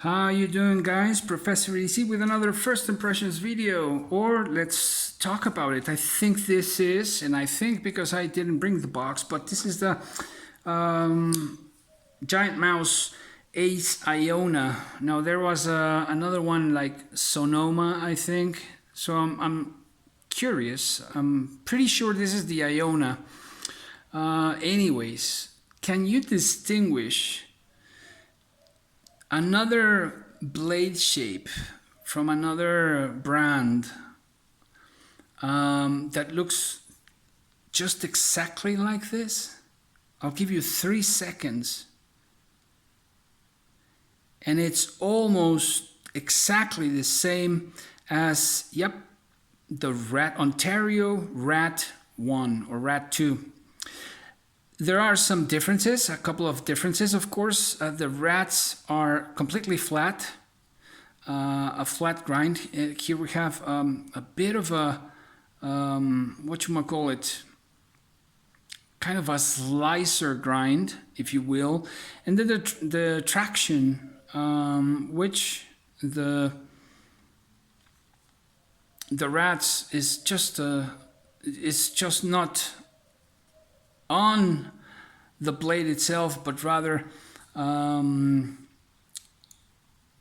How you doing, guys? Professor Easy with another first impressions video, or let's talk about it. I think this is, and I think because I didn't bring the box, but this is the giant mouse Mouse Iona. Now there was another one like Sonoma, I think. So I'm curious. I'm pretty sure this is the Iona. Anyways, can you distinguish another blade shape from another brand that looks just exactly like this? I'll give you 3 seconds. And it's almost exactly the same as, yep, the Ontario Rat 1 or Rat 2. There are some differences, a couple of differences, of course. The rats are completely flat, a flat grind. Here we have a bit of a, whatchamacallit, kind of a slicer grind, if you will. And then the traction, which the rats is just not on the blade itself, but rather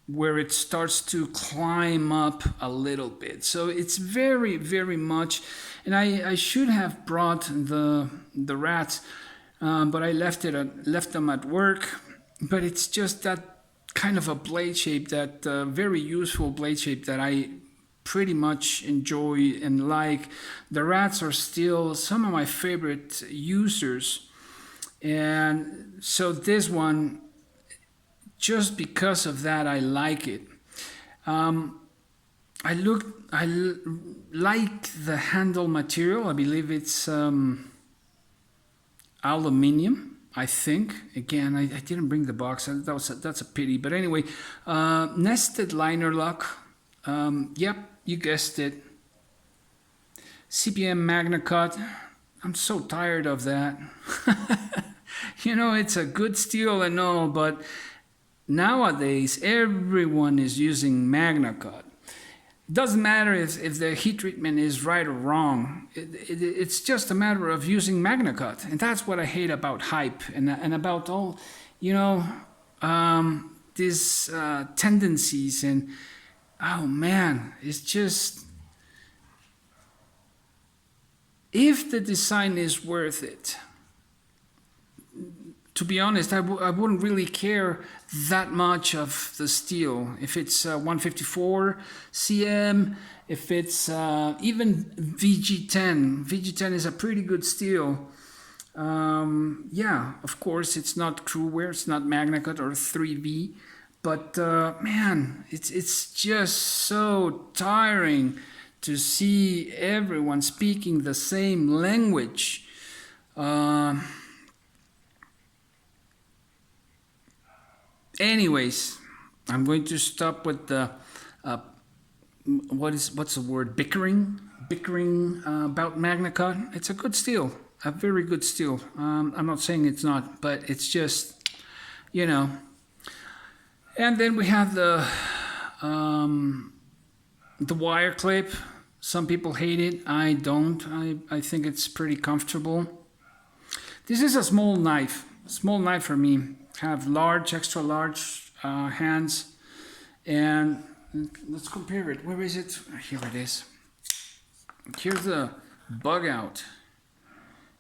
where it starts to climb up a little bit. So it's very, very much, and I should have brought the rats, but I left them at work. But it's just that kind of a blade shape, that very useful blade shape that I pretty much enjoy and like. The rats are still some of my favorite users, and so this one, just because of that, I like it. I like the handle material. I believe it's aluminum, I think. Again, I didn't bring the box. That's a pity. But anyway, nested liner lock. Yep, you guessed it. CPM Magna Cut. I'm so tired of that. You know, it's a good steel and all, but nowadays everyone is using Magna Cut. It doesn't matter if the heat treatment is right or wrong. It's just a matter of using Magna Cut. And that's what I hate about hype and about all, you know, these tendencies. And oh man, it's just, if the design is worth it, to be honest, I wouldn't really care that much of the steel. If it's 154 cm, if it's even VG10. VG10 is a pretty good steel. Yeah, of course, it's not Crewwear, it's not Magna Cut or 3V. But man, it's just so tiring to see everyone speaking the same language. Anyways, I'm going to stop with the what's the word? Bickering about Magna Cut. It's a good steel, a very good steel. I'm not saying it's not, but it's just, you know. And then we have the wire clip. Some people hate it. I don't. I think it's pretty comfortable. This is a small knife for me. Have large, extra large hands, and let's compare it. Where is it? Here it is. Here's the bug out,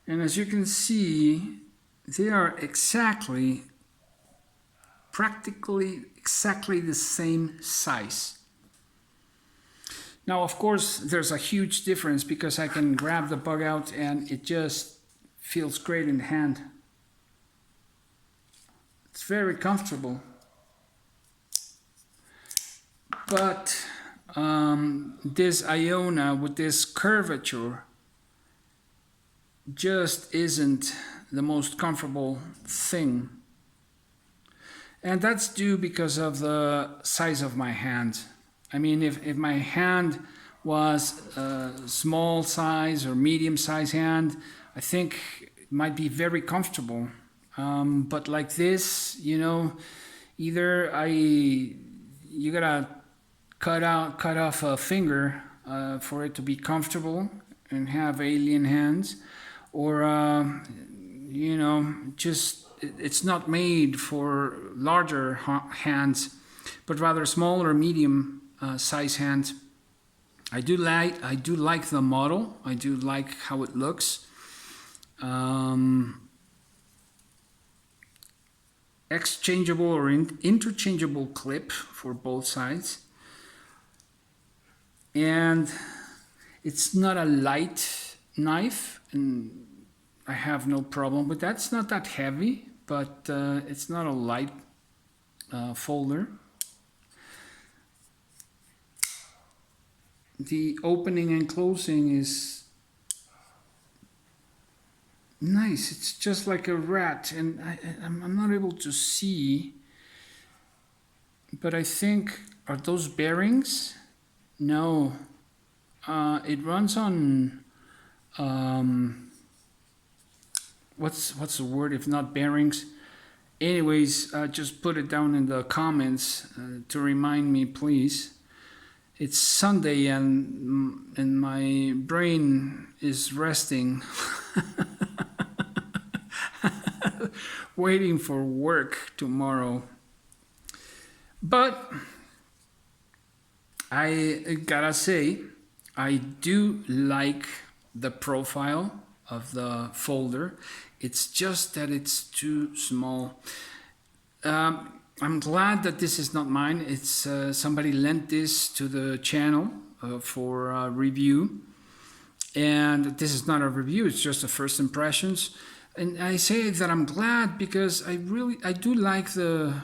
and as you can see, they are practically exactly the same size. Now, of course, there's a huge difference because I can grab the bug out and it just feels great in the hand. It's very comfortable. But this Iona with this curvature just isn't the most comfortable thing. And that's due because of the size of my hand. I mean, if my hand was a small size or medium size hand, I think it might be very comfortable. But like this, you know, Either you gotta cut off a finger for it to be comfortable and have alien hands, or just it's not made for larger hands, but rather small or medium size hands. I do like the model. I do like how it looks. Exchangeable or interchangeable clip for both sides, and it's not a light knife, and I have no problem with that. It's not that heavy, but it's not a light folder. The opening and closing is nice. It's just like a rat, and I'm not able to see, but I think, are those bearings? No. It runs on what's the word if not bearings? Anyways, just put it down in the comments to remind me, please. It's Sunday and my brain is resting, waiting for work tomorrow. But I gotta say, I do like the profile of the folder. It's just that it's too small. I'm glad that this is not mine. It's somebody lent this to the channel for review, and this is not a review. It's just a first impressions, and I say that I'm glad because I do like the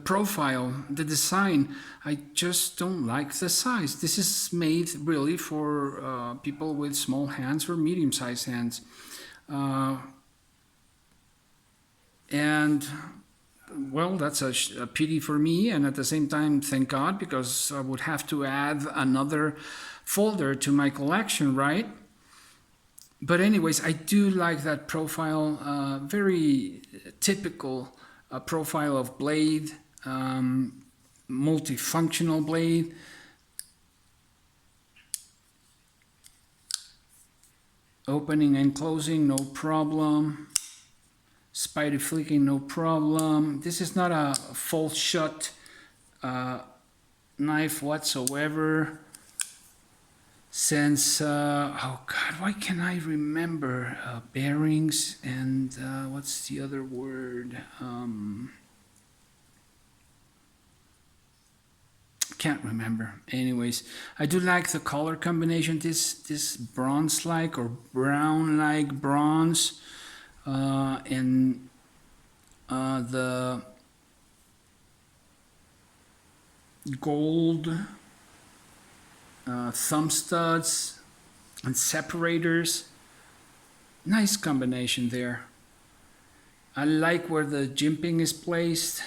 profile, the design. I just don't like the size. This is made really for people with small hands or medium-sized hands, and well, that's a pity for me, and at the same time, thank God, because I would have to add another folder to my collection, right? But anyways, I do like that profile, very typical profile of blade, multifunctional blade. Opening and closing, no problem. Spider flicking, no problem. This is not a false shut knife whatsoever. Since, oh God, why can I remember bearings and what's the other word? Can't remember. Anyways, I do like the color combination. This bronze-like or brown-like bronze. And the gold thumb studs and separators. Nice combination there. I like where the jimping is placed.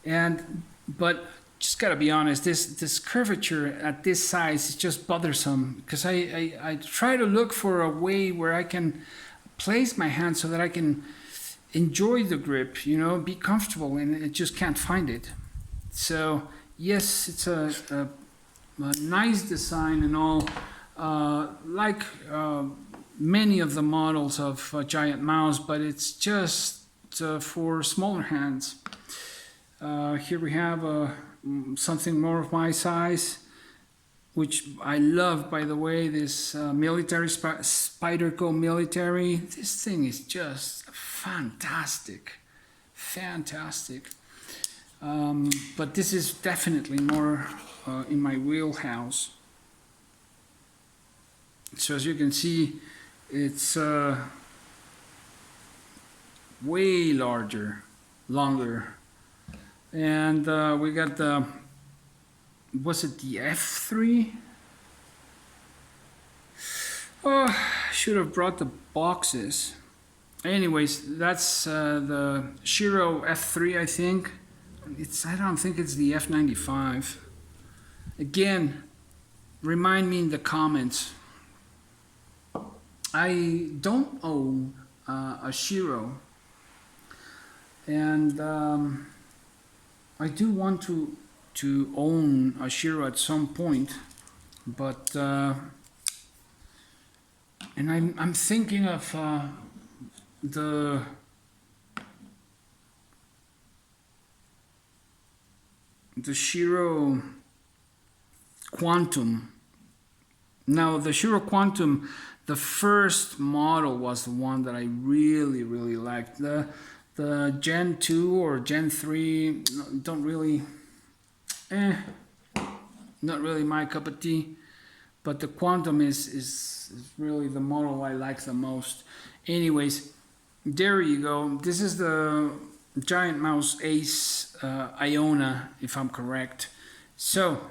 But just gotta be honest, this curvature at this size is just bothersome, because I try to look for a way where I can place my hand so that I can enjoy the grip, be comfortable, and I just can't find it. So yes, it's a nice design and all, like many of the models of Giant Mouse, but it's just for smaller hands. Here we have something more of my size, which I love, by the way, this military Spyderco military. This thing is just fantastic, fantastic. But this is definitely more in my wheelhouse. So as you can see, it's way larger, longer. And we got the, was it the F3? Oh, I should have brought the boxes. Anyways, that's the Shiro F3, I think. I don't think it's the F95. Again, remind me in the comments. I don't own a Shiro. And I do want to own a Shiro at some point, but and I'm thinking of the Shiro Quantum. Now the Shiro Quantum, the first model was the one that I really liked. The Gen 2 or Gen 3 don't really, not really my cup of tea. But the Quantum is really the model I like the most. Anyways, there you go. This is the Giant Mouse Ace Iona, if I'm correct. So,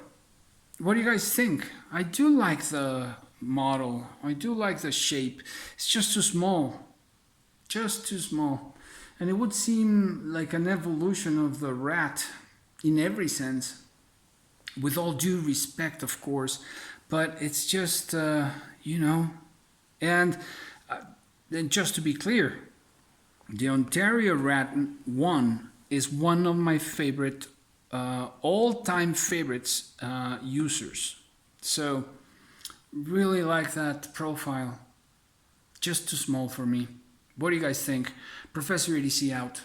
what do you guys think? I do like the model. I do like the shape. It's just too small. Just too small. And it would seem like an evolution of the rat in every sense. With all due respect, of course. But it's just, you know. And just to be clear, the Ontario Rat 1 is one of my favorite, all-time favorites users. So, really like that profile. Just too small for me. What do you guys think? Professor EDC out.